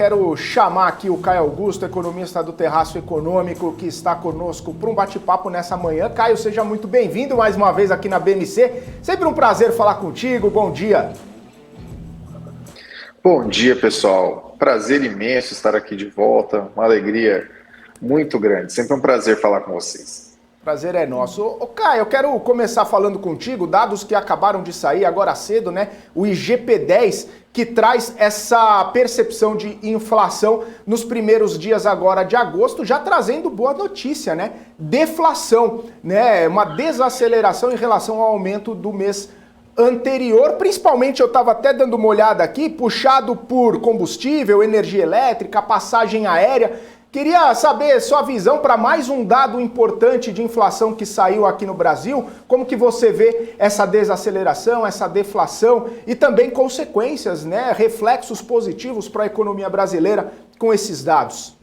Quero chamar aqui o Caio Augusto, economista do Terraço Econômico, que está conosco para um bate-papo nessa manhã. Caio, seja muito bem-vindo mais uma vez aqui na BMC. Sempre um prazer falar contigo. Bom dia. Bom dia, pessoal. Prazer imenso estar aqui de volta. Uma alegria muito grande. Sempre um prazer falar com vocês. Prazer é nosso. Ô, Caio, eu quero começar falando contigo, dados que acabaram de sair agora cedo, né? O IGP-10, que traz essa percepção de inflação nos primeiros dias agora de agosto, já trazendo boa notícia, né? Deflação, né? Uma desaceleração em relação ao aumento do mês anterior. Principalmente, eu estava até dando uma olhada aqui, puxado por combustível, energia elétrica, passagem aérea. Queria saber sua visão para mais um dado importante de inflação que saiu aqui no Brasil. Como que você vê essa desaceleração, essa deflação e também consequências, né, reflexos positivos para a economia brasileira com esses dados?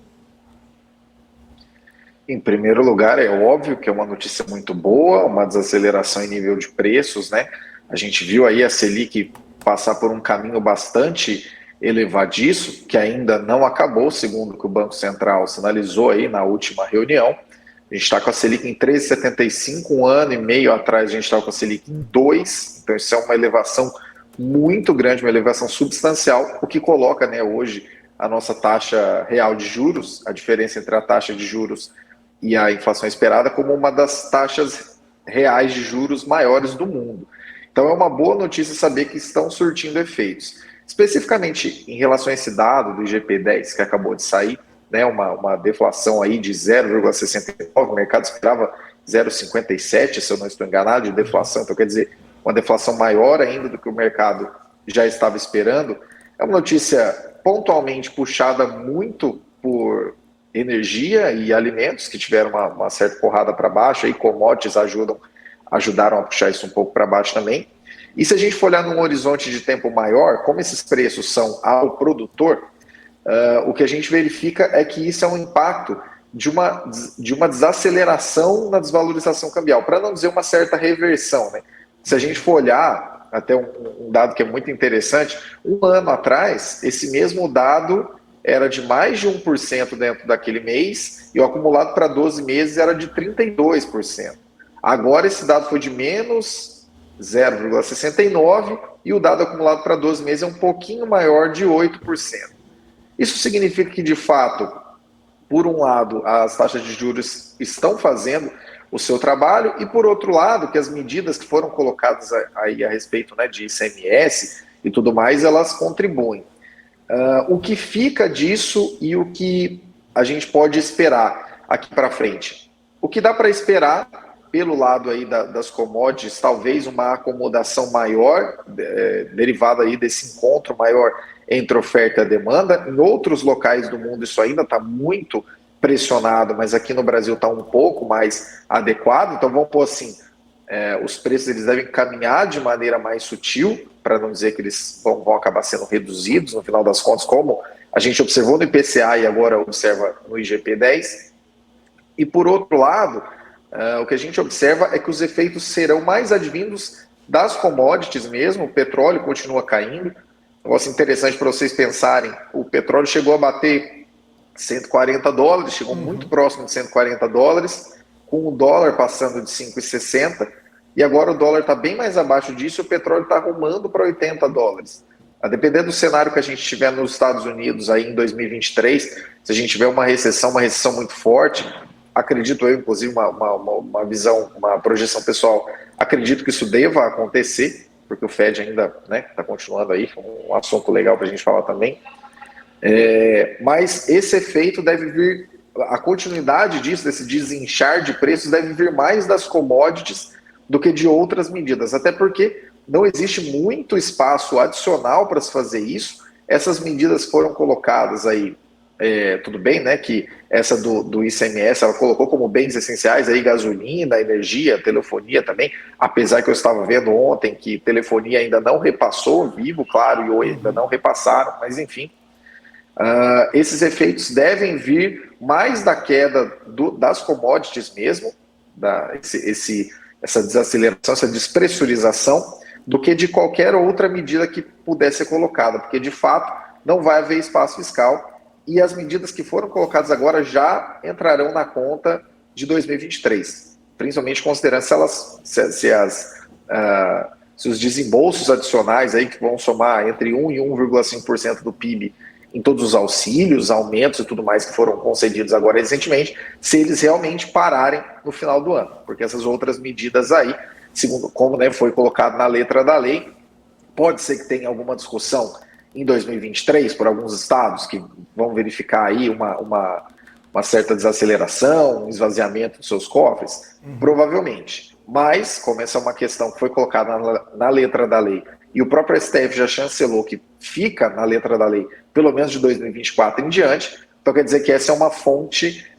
Em primeiro lugar, é óbvio que é uma notícia muito boa, uma desaceleração em nível de preços, né? A gente viu aí a Selic passar por um caminho bastante elevadiço, que ainda não acabou, segundo o que o Banco Central sinalizou aí na última reunião. A gente está com a Selic em 3,75, um ano e meio atrás a gente estava com a Selic em 2, então isso é uma elevação muito grande, uma elevação substancial, o que coloca, né, hoje a nossa taxa real de juros, a diferença entre a taxa de juros e a inflação esperada, como uma das taxas reais de juros maiores do mundo. Então é uma boa notícia saber que estão surtindo efeitos. Especificamente em relação a esse dado do IGP-10 que acabou de sair, né, uma deflação aí de 0,69, o mercado esperava 0,57, se eu não estou enganado, de deflação, então quer dizer, uma deflação maior ainda do que o mercado já estava esperando. É uma notícia pontualmente puxada muito por energia e alimentos, que tiveram uma certa porrada para baixo, e commodities ajudaram a puxar isso um pouco para baixo também. E se a gente for olhar num horizonte de tempo maior, como esses preços são ao produtor, o que a gente verifica é que isso é um impacto de uma desaceleração na desvalorização cambial, para não dizer uma certa reversão, né? Se a gente for olhar, até um dado que é muito interessante, um ano atrás, esse mesmo dado era de mais de 1% dentro daquele mês, e o acumulado para 12 meses era de 32%. Agora esse dado foi de menos 0,69 e o dado acumulado para 12 meses é um pouquinho maior, de 8%. Isso significa que, de fato, por um lado, as taxas de juros estão fazendo o seu trabalho e, por outro lado, que as medidas que foram colocadas aí a respeito, né, de ICMS e tudo mais, elas contribuem. O que fica disso e o que a gente pode esperar aqui para frente? O que dá para esperar pelo lado aí das commodities, talvez uma acomodação maior, derivada aí desse encontro maior entre oferta e demanda. Em outros locais do mundo isso ainda está muito pressionado, mas aqui no Brasil está um pouco mais adequado. Então vamos pôr assim, os preços eles devem caminhar de maneira mais sutil, para não dizer que eles vão acabar sendo reduzidos no final das contas, como a gente observou no IPCA e agora observa no IGP-10. E por outro lado, o que a gente observa é que os efeitos serão mais advindos das commodities mesmo. O petróleo continua caindo. Um negócio interessante para vocês pensarem, o petróleo chegou a bater 140 dólares, chegou muito próximo de 140 dólares, com o dólar passando de 5,60, e agora o dólar está bem mais abaixo disso e o petróleo está arrumando para 80 dólares. A depender do cenário que a gente tiver nos Estados Unidos aí em 2023, se a gente tiver uma recessão muito forte, acredito eu, inclusive, uma visão, uma projeção pessoal, acredito que isso deva acontecer, porque o Fed ainda está continuando aí, um assunto legal para a gente falar também. Mas esse efeito deve vir, a continuidade disso, desse desinchar de preços, deve vir mais das commodities do que de outras medidas, até porque não existe muito espaço adicional para se fazer isso. Essas medidas foram colocadas aí, tudo bem, né, que essa do ICMS, ela colocou como bens essenciais aí gasolina, energia, telefonia também, apesar que eu estava vendo ontem que telefonia ainda não repassou, Vivo, claro, e Oi ainda não repassaram, mas enfim, esses efeitos devem vir mais da queda das commodities mesmo, essa desaceleração, essa despressurização, do que de qualquer outra medida que pudesse ser colocada, porque de fato não vai haver espaço fiscal e as medidas que foram colocadas agora já entrarão na conta de 2023, principalmente considerando se os desembolsos adicionais aí que vão somar entre 1 e 1,5% do PIB em todos os auxílios, aumentos e tudo mais que foram concedidos agora recentemente, se eles realmente pararem no final do ano, porque essas outras medidas aí, segundo como, né, foi colocado na letra da lei, pode ser que tenha alguma discussão em 2023 por alguns estados que vão verificar aí uma certa desaceleração, um esvaziamento dos seus cofres, provavelmente. Mas, como essa é uma questão que foi colocada na letra da lei, e o próprio STF já chancelou que fica na letra da lei, pelo menos de 2024 em diante, então quer dizer que essa é uma fonte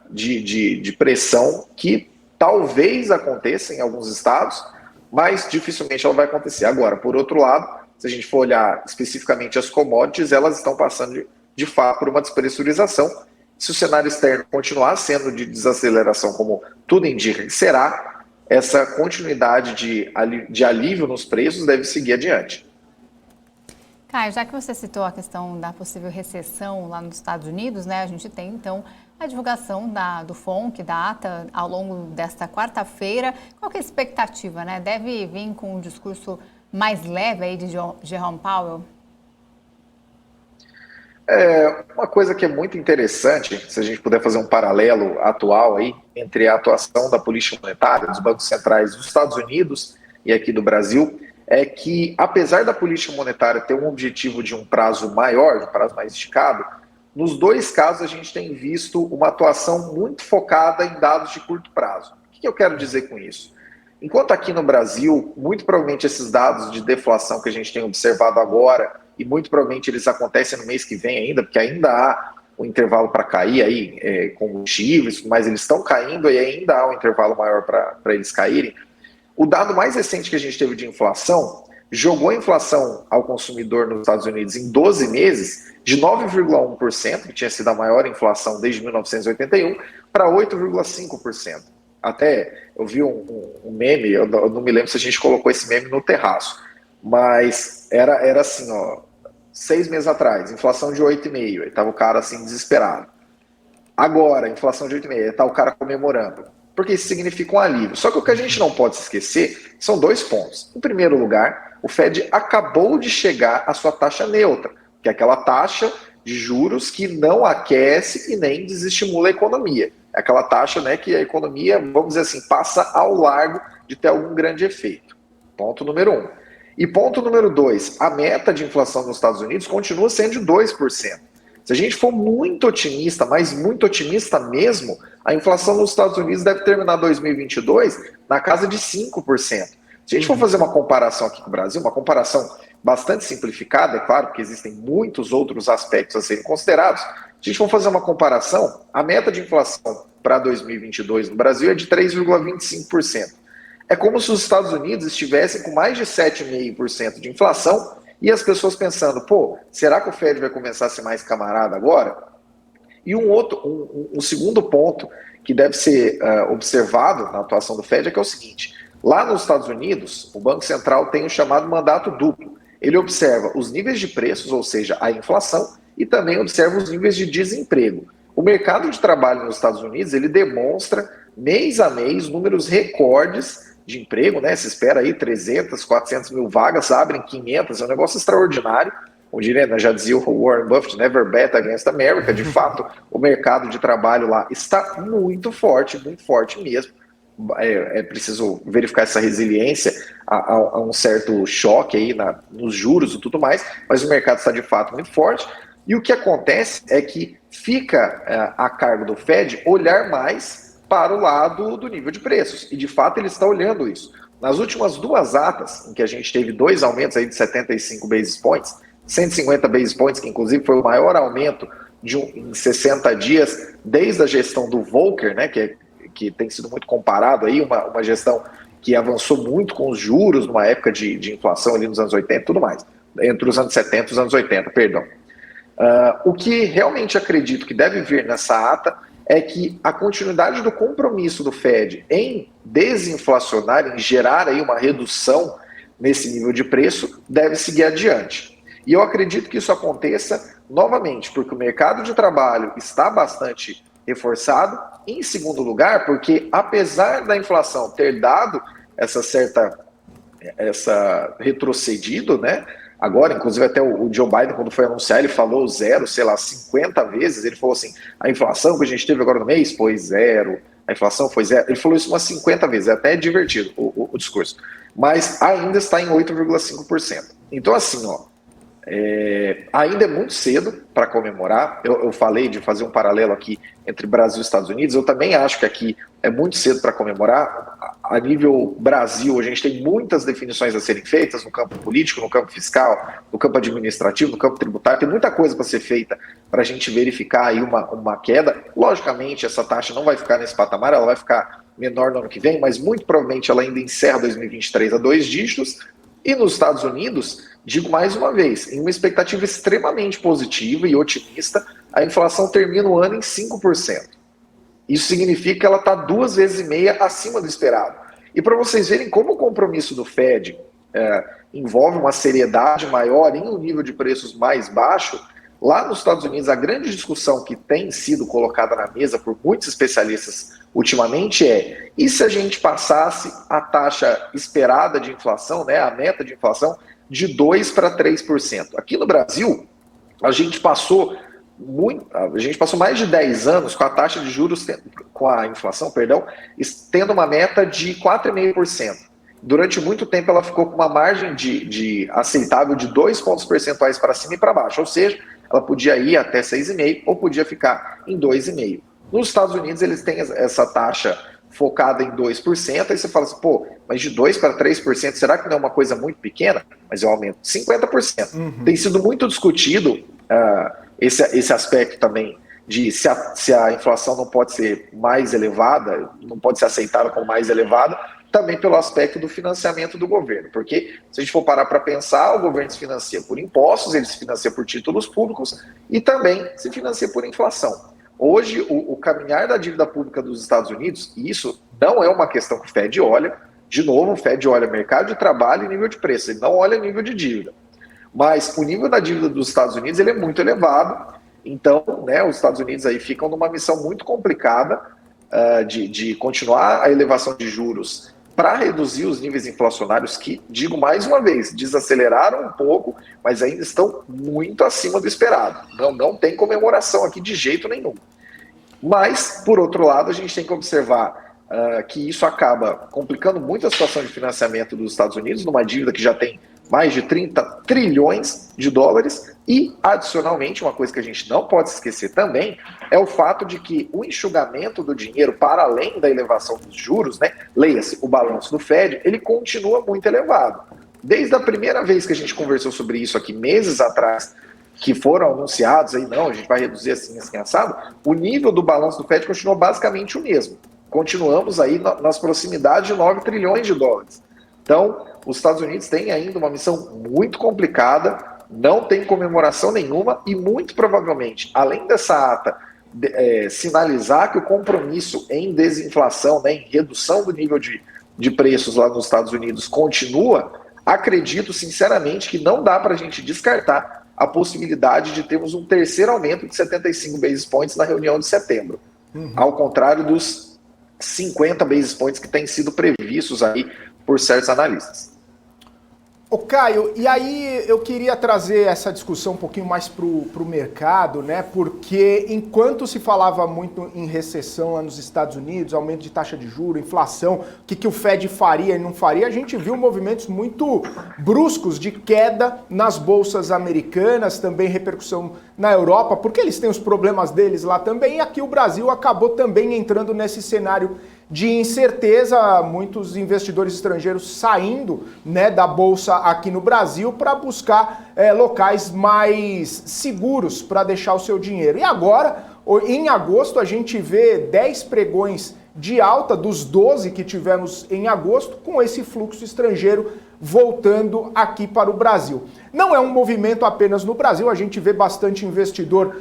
de pressão que talvez aconteça em alguns estados, mas dificilmente ela vai acontecer. Agora, por outro lado, se a gente for olhar especificamente as commodities, elas estão passando de fato por uma despressurização. Se o cenário externo continuar sendo de desaceleração, como tudo indica que será, essa continuidade de alívio nos preços deve seguir adiante. Caio, já que você citou a questão da possível recessão lá nos Estados Unidos, né, a gente tem então a divulgação do FONC, da ata, ao longo desta quarta-feira. Qual que é a expectativa, né? Deve vir com um discurso mais leve aí de Jerome Powell? Uma coisa que é muito interessante, se a gente puder fazer um paralelo atual aí entre a atuação da política monetária dos bancos centrais dos Estados Unidos e aqui do Brasil, é que apesar da política monetária ter um objetivo de um prazo maior, de um prazo mais esticado, nos dois casos a gente tem visto uma atuação muito focada em dados de curto prazo. O que eu quero dizer com isso? Enquanto aqui no Brasil, muito provavelmente esses dados de deflação que a gente tem observado agora, e muito provavelmente eles acontecem no mês que vem ainda, porque ainda há um intervalo para cair aí, combustíveis, mas eles estão caindo e ainda há um intervalo maior para eles caírem. O dado mais recente que a gente teve de inflação jogou a inflação ao consumidor nos Estados Unidos em 12 meses de 9,1%, que tinha sido a maior inflação desde 1981, para 8,5%. Até eu vi um meme, eu não me lembro se a gente colocou esse meme no terraço, mas era assim, 6 meses atrás, inflação de 8,5%, aí estava o cara assim desesperado. Agora, inflação de 8,5%, aí está o cara comemorando, porque isso significa um alívio. Só que o que a gente não pode se esquecer são dois pontos. Em primeiro lugar, o Fed acabou de chegar à sua taxa neutra, que é aquela taxa de juros que não aquece e nem desestimula a economia. É aquela taxa, né, que a economia, vamos dizer assim, passa ao largo de ter algum grande efeito. Ponto número 1. E ponto número 2, a meta de inflação nos Estados Unidos continua sendo de 2%. Se a gente for muito otimista, mas muito otimista mesmo, a inflação nos Estados Unidos deve terminar 2022 na casa de 5%. Se a gente for fazer uma comparação aqui com o Brasil, uma comparação bastante simplificada, é claro, porque existem muitos outros aspectos a serem considerados. Se a gente for fazer uma comparação, a meta de inflação para 2022 no Brasil é de 3,25%. É como se os Estados Unidos estivessem com mais de 7,5% de inflação e as pessoas pensando, será que o Fed vai começar a ser mais camarada agora? E um segundo ponto que deve ser observado na atuação do Fed é que é o seguinte: lá nos Estados Unidos, o Banco Central tem o chamado mandato duplo. Ele observa os níveis de preços, ou seja, a inflação, e também observa os níveis de desemprego. O mercado de trabalho nos Estados Unidos, ele demonstra mês a mês números recordes de emprego, né? Se espera aí 300, 400 mil vagas, abrem 500, é um negócio extraordinário. Como diria, já dizia o Warren Buffett, never bet against America. De fato, o mercado de trabalho lá está muito forte mesmo. É preciso verificar essa resiliência a um certo choque aí nos juros e tudo mais, mas o mercado está de fato muito forte. E o que acontece é que fica a cargo do Fed olhar mais para o lado do nível de preços, e de fato ele está olhando isso. Nas últimas duas atas, em que a gente teve dois aumentos aí de 75 basis points, 150 basis points, que inclusive foi o maior aumento em 60 dias desde a gestão do Volcker, né, que tem sido muito comparado aí, uma gestão que avançou muito com os juros numa época de inflação ali nos anos 80 e tudo mais, entre os anos 70 e os anos 80, perdão. O que realmente acredito que deve vir nessa ata é que a continuidade do compromisso do Fed em desinflacionar, em gerar aí uma redução nesse nível de preço, deve seguir adiante. E eu acredito que isso aconteça novamente, porque o mercado de trabalho está bastante reforçado. Em segundo lugar, porque apesar da inflação ter dado essa retrocedido, né? Agora, inclusive, até o Joe Biden, quando foi anunciar, ele falou zero, sei lá, 50 vezes. Ele falou assim: a inflação que a gente teve agora no mês foi zero, a inflação foi zero. Ele falou isso umas 50 vezes, é até divertido o discurso. Mas ainda está em 8,5%. Então, assim, ó, ainda é muito cedo para comemorar. Eu falei de fazer um paralelo aqui entre Brasil e Estados Unidos. Eu também acho que aqui é muito cedo para comemorar. A nível Brasil, a gente tem muitas definições a serem feitas no campo político, no campo fiscal, no campo administrativo, no campo tributário. Tem muita coisa para ser feita para a gente verificar aí uma queda. Logicamente, essa taxa não vai ficar nesse patamar, ela vai ficar menor no ano que vem, mas muito provavelmente ela ainda encerra 2023 a 2 dígitos. E nos Estados Unidos, digo mais uma vez, em uma expectativa extremamente positiva e otimista, a inflação termina o ano em 5%. Isso significa que ela está 2,5 vezes acima do esperado. E para vocês verem como o compromisso do Fed envolve uma seriedade maior em um nível de preços mais baixo, lá nos Estados Unidos a grande discussão que tem sido colocada na mesa por muitos especialistas ultimamente e se a gente passasse a taxa esperada de inflação, né, a meta de inflação, de 2% para 3%. Aqui no Brasil, a gente passou mais de 10 anos com a taxa de juros, com a inflação, tendo uma meta de 4,5%. Durante muito tempo ela ficou com uma margem de aceitável de 2 pontos percentuais para cima e para baixo, ou seja, ela podia ir até 6,5% ou podia ficar em 2,5%. Nos Estados Unidos eles têm essa taxa focada em 2%, aí você fala assim, mas de 2% para 3%, será que não é uma coisa muito pequena? Mas é um aumento de 50%. Uhum. Tem sido muito discutido esse aspecto também de se a inflação não pode ser mais elevada, não pode ser aceitada como mais elevada, também pelo aspecto do financiamento do governo, porque se a gente for parar para pensar, o governo se financia por impostos, ele se financia por títulos públicos e também se financia por inflação. Hoje, o caminhar da dívida pública dos Estados Unidos, e isso não é uma questão que o Fed olha, de novo, o Fed olha mercado de trabalho e nível de preço, ele não olha nível de dívida. Mas o nível da dívida dos Estados Unidos ele é muito elevado, então né, os Estados Unidos aí ficam numa missão muito complicada de continuar a elevação de juros para reduzir os níveis inflacionários que, digo mais uma vez, desaceleraram um pouco, mas ainda estão muito acima do esperado. Não tem comemoração aqui de jeito nenhum. Mas, por outro lado, a gente tem que observar que isso acaba complicando muito a situação de financiamento dos Estados Unidos, numa dívida que já tem mais de 30 trilhões de dólares, e, adicionalmente, uma coisa que a gente não pode esquecer também, é o fato de que o enxugamento do dinheiro, para além da elevação dos juros, né, leia-se, o balanço do Fed, ele continua muito elevado. Desde a primeira vez que a gente conversou sobre isso aqui, meses atrás, que foram anunciados, aí não, a gente vai reduzir assim assado, o nível do balanço do Fed continuou basicamente o mesmo. Continuamos aí nas proximidades de 9 trilhões de dólares. Então, os Estados Unidos têm ainda uma missão muito complicada, não tem comemoração nenhuma e muito provavelmente, além dessa ata sinalizar que o compromisso em desinflação, né, em redução do nível de preços lá nos Estados Unidos continua, acredito sinceramente que não dá para a gente descartar a possibilidade de termos um terceiro aumento de 75 basis points na reunião de setembro, ao contrário dos 50 basis points que têm sido previstos aí por certos analistas. Ô Caio, e aí eu queria trazer essa discussão um pouquinho mais para o mercado, né? Porque enquanto se falava muito em recessão lá nos Estados Unidos, aumento de taxa de juros, inflação, o que o Fed faria e não faria, a gente viu movimentos muito bruscos de queda nas bolsas americanas, também repercussão na Europa, porque eles têm os problemas deles lá também, e aqui o Brasil acabou também entrando nesse cenário de incerteza, muitos investidores estrangeiros saindo, né, da bolsa aqui no Brasil para buscar locais mais seguros para deixar o seu dinheiro. E agora, em agosto, a gente vê 10 pregões de alta dos 12 que tivemos em agosto, com esse fluxo estrangeiro voltando aqui para o Brasil. Não é um movimento apenas no Brasil, a gente vê bastante investidor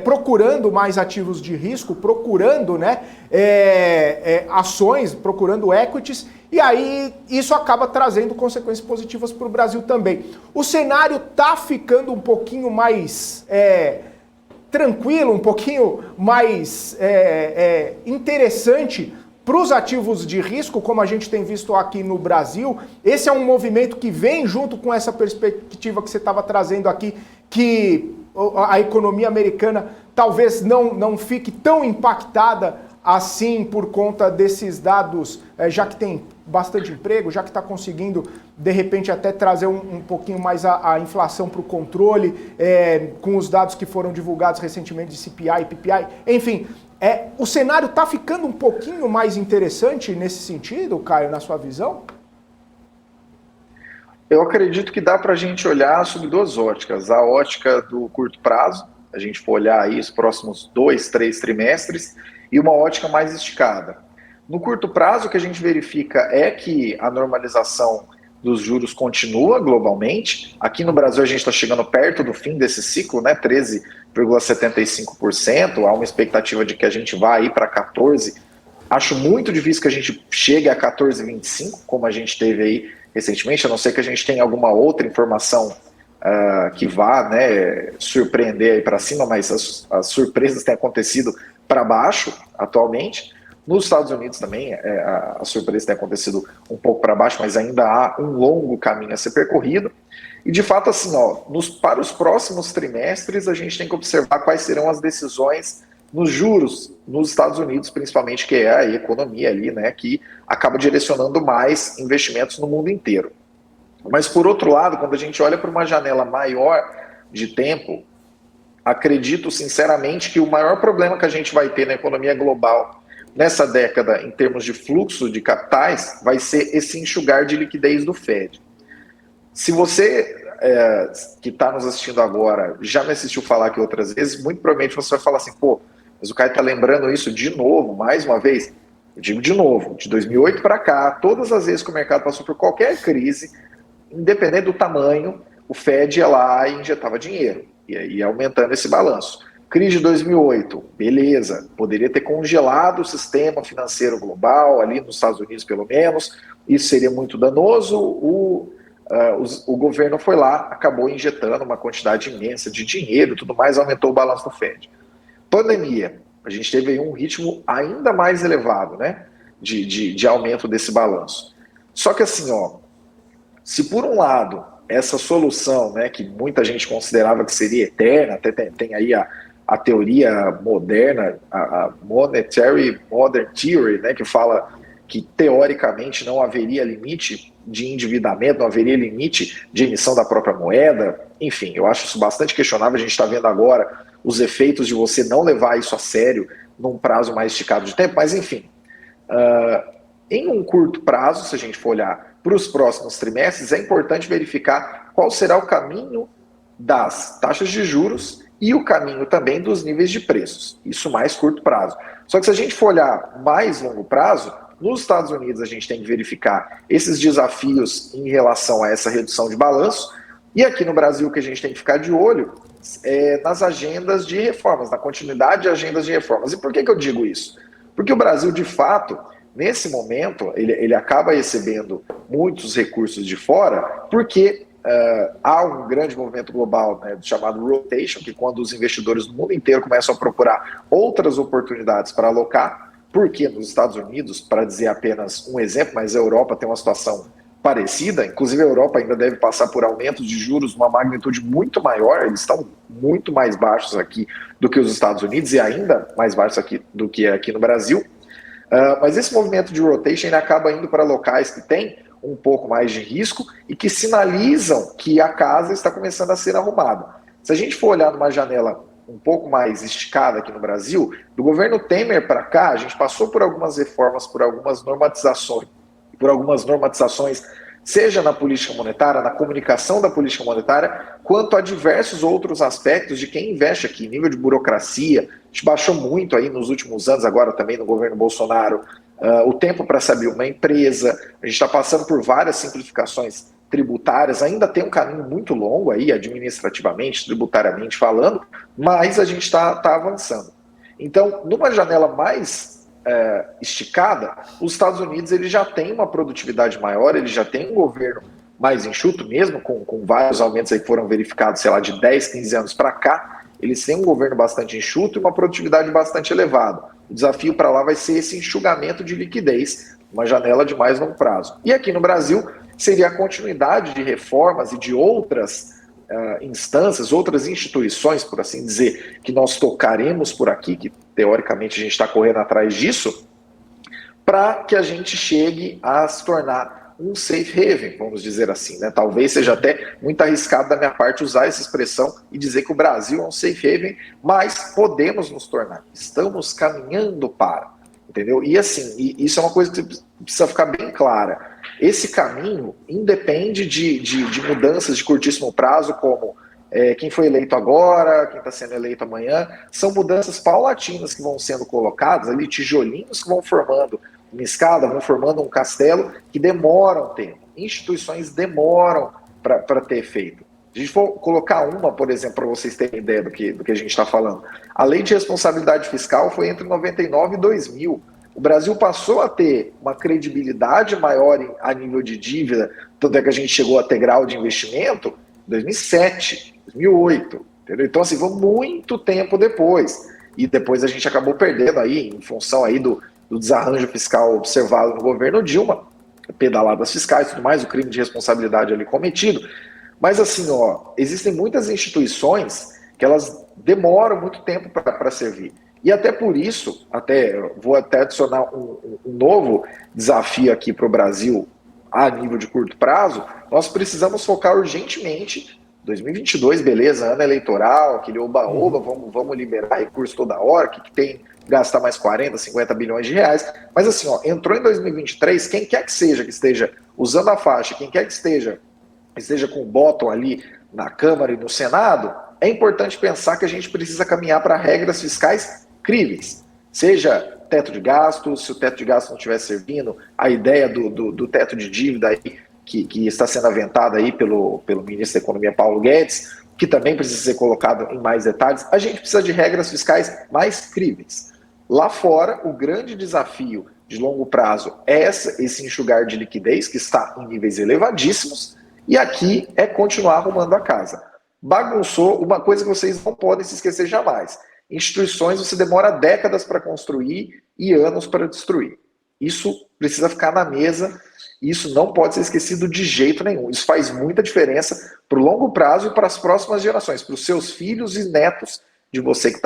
procurando mais ativos de risco, procurando, né, ações, procurando equities, e aí isso acaba trazendo consequências positivas para o Brasil também. O cenário está ficando um pouquinho mais tranquilo, um pouquinho mais interessante para os ativos de risco, como a gente tem visto aqui no Brasil. Esse é um movimento que vem junto com essa perspectiva que você estava trazendo aqui, que a economia americana talvez não fique tão impactada assim por conta desses dados, já que tem bastante emprego, já que está conseguindo, de repente, até trazer um pouquinho mais a inflação para o controle, com os dados que foram divulgados recentemente de CPI e PPI. Enfim, o cenário está ficando um pouquinho mais interessante nesse sentido, Caio, na sua visão? Eu acredito que dá para a gente olhar sob duas óticas. A ótica do curto prazo, a gente for olhar aí os próximos 2, 3 trimestres, e uma ótica mais esticada. No curto prazo, o que a gente verifica é que a normalização dos juros continua globalmente. Aqui no Brasil, a gente está chegando perto do fim desse ciclo, né? 13,75%. Há uma expectativa de que a gente vá aí para 14%. Acho muito difícil que a gente chegue a 14,25%, como a gente teve aí recentemente, a não ser que a gente tenha alguma outra informação que vá, né, surpreender aí para cima, mas as surpresas têm acontecido para baixo atualmente. Nos Estados Unidos também a surpresa tem acontecido um pouco para baixo, mas ainda há um longo caminho a ser percorrido. E de fato, assim, para os próximos trimestres, a gente tem que observar quais serão as decisões nos juros nos Estados Unidos, principalmente, que é a economia ali, né, que acaba direcionando mais investimentos no mundo inteiro. Mas, por outro lado, quando a gente olha para uma janela maior de tempo, acredito sinceramente que o maior problema que a gente vai ter na economia global nessa década, em termos de fluxo de capitais, vai ser esse enxugar de liquidez do Fed. Se você que está nos assistindo agora já me assistiu falar aqui outras vezes, muito provavelmente você vai falar assim, pô, mas o Caio está lembrando isso de novo, mais uma vez. Eu digo de novo, de 2008 para cá, todas as vezes que o mercado passou por qualquer crise, independente do tamanho, o Fed ia lá e injetava dinheiro, e aí aumentando esse balanço. Crise de 2008, beleza, poderia ter congelado o sistema financeiro global, ali nos Estados Unidos pelo menos, isso seria muito danoso, o governo foi lá, acabou injetando uma quantidade imensa de dinheiro e tudo mais, aumentou o balanço do Fed. Pandemia, a gente teve aí um ritmo ainda mais elevado, né, de aumento desse balanço. Só que assim, se por um lado, essa solução, né, que muita gente considerava que seria eterna, até tem aí a teoria moderna, a Monetary Modern Theory, né, que fala que teoricamente não haveria limite de endividamento, não haveria limite de emissão da própria moeda. Enfim, eu acho isso bastante questionável. A gente está vendo agora os efeitos de você não levar isso a sério num prazo mais esticado de tempo, mas enfim, em um curto prazo, se a gente for olhar para os próximos trimestres, é importante verificar qual será o caminho das taxas de juros e o caminho também dos níveis de preços, isso mais curto prazo. Só que se a gente for olhar mais longo prazo, nos Estados Unidos a gente tem que verificar esses desafios em relação a essa redução de balanço, e aqui no Brasil o que a gente tem que ficar de olho é nas agendas de reformas, na continuidade de agendas de reformas. E por que eu digo isso? Porque o Brasil, de fato, nesse momento, ele acaba recebendo muitos recursos de fora, porque há um grande movimento global, né, chamado rotation, que quando os investidores do mundo inteiro começam a procurar outras oportunidades para alocar, porque nos Estados Unidos, para dizer apenas um exemplo, mas a Europa tem uma situação parecida, inclusive a Europa ainda deve passar por aumentos de juros numa magnitude muito maior, eles estão muito mais baixos aqui do que os Estados Unidos e ainda mais baixos aqui do que aqui no Brasil, mas esse movimento de rotation ele acaba indo para locais que têm um pouco mais de risco e que sinalizam que a casa está começando a ser arrumada. Se a gente for olhar numa janela um pouco mais esticada aqui no Brasil, do governo Temer para cá, a gente passou por algumas reformas, por algumas normatizações, seja na política monetária, na comunicação da política monetária, quanto a diversos outros aspectos de quem investe aqui, nível de burocracia. A gente baixou muito aí nos últimos anos, agora também no governo Bolsonaro, o tempo para se abrir uma empresa. A gente está passando por várias simplificações tributárias, ainda tem um caminho muito longo aí, administrativamente, tributariamente falando, mas a gente está avançando. Então, numa janela mais esticada, os Estados Unidos ele já tem uma produtividade maior, ele já tem um governo mais enxuto mesmo, com vários aumentos aí que foram verificados, sei lá, de 10, 15 anos para cá, eles têm um governo bastante enxuto e uma produtividade bastante elevada. O desafio para lá vai ser esse enxugamento de liquidez, uma janela de mais longo prazo. E aqui no Brasil seria a continuidade de reformas e de outras instâncias, outras instituições, por assim dizer, que nós tocaremos por aqui, que teoricamente a gente está correndo atrás disso, para que a gente chegue a se tornar um safe haven, vamos dizer assim, né? Talvez seja até muito arriscado da minha parte usar essa expressão e dizer que o Brasil é um safe haven, mas podemos nos tornar, estamos caminhando para, entendeu? E assim, isso é uma coisa que precisa ficar bem clara. Esse caminho independe de mudanças de curtíssimo prazo, como quem foi eleito agora, quem está sendo eleito amanhã, são mudanças paulatinas que vão sendo colocadas ali, tijolinhos que vão formando uma escada, vão formando um castelo que demoram tempo. Instituições demoram para ter efeito. Se a gente for colocar uma, por exemplo, para vocês terem ideia do que a gente está falando, a Lei de Responsabilidade Fiscal foi entre 99 e 2000. O Brasil passou a ter uma credibilidade maior a nível de dívida, tanto é que a gente chegou a ter grau de investimento em 2007, 2008. Entendeu? Então, assim, foi muito tempo depois. E depois a gente acabou perdendo aí, em função aí do desarranjo fiscal observado no governo Dilma, pedaladas fiscais e tudo mais, o crime de responsabilidade ali cometido. Mas assim, existem muitas instituições que elas demoram muito tempo para servir. E até por isso, vou até adicionar um novo desafio aqui para o Brasil a nível de curto prazo, nós precisamos focar urgentemente 2022, beleza, ano eleitoral, aquele oba-oba, vamos liberar recurso toda hora, que tem gastar mais 40, 50 bilhões de reais. Mas assim, entrou em 2023, quem quer que esteja usando a faixa, quem quer que esteja com o bottom ali na Câmara e no Senado, é importante pensar que a gente precisa caminhar para regras fiscais críveis. Seja teto de gastos, se o teto de gastos não estiver servindo, a ideia do teto de dívida aí, que está sendo aventada aí pelo ministro da Economia, Paulo Guedes, que também precisa ser colocado em mais detalhes, a gente precisa de regras fiscais mais críveis. Lá fora, o grande desafio de longo prazo é esse enxugar de liquidez, que está em níveis elevadíssimos, e aqui é continuar arrumando a casa. Bagunçou, uma coisa que vocês não podem se esquecer jamais. Instituições você demora décadas para construir e anos para destruir. Isso precisa ficar na mesa, isso não pode ser esquecido de jeito nenhum. Isso faz muita diferença para o longo prazo e para as próximas gerações, para os seus filhos e netos de vocês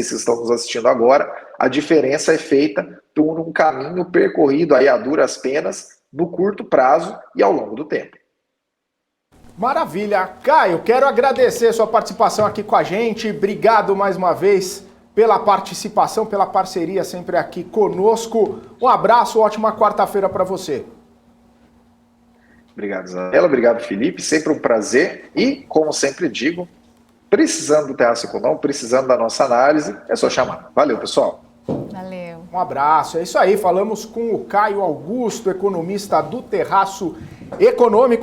que estão nos assistindo agora. A diferença é feita por um caminho percorrido aí a duras penas, no curto prazo e ao longo do tempo. Maravilha. Caio, quero agradecer sua participação aqui com a gente. Obrigado mais uma vez pela participação, pela parceria sempre aqui conosco. Um abraço, ótima quarta-feira para você. Obrigado, Isabela. Obrigado, Felipe. Sempre um prazer. E, como sempre digo, precisando do Terraço Econômico, precisando da nossa análise, é só chamar. Valeu, pessoal. Valeu. Um abraço. É isso aí. Falamos com o Caio Augusto, economista do Terraço Econômico.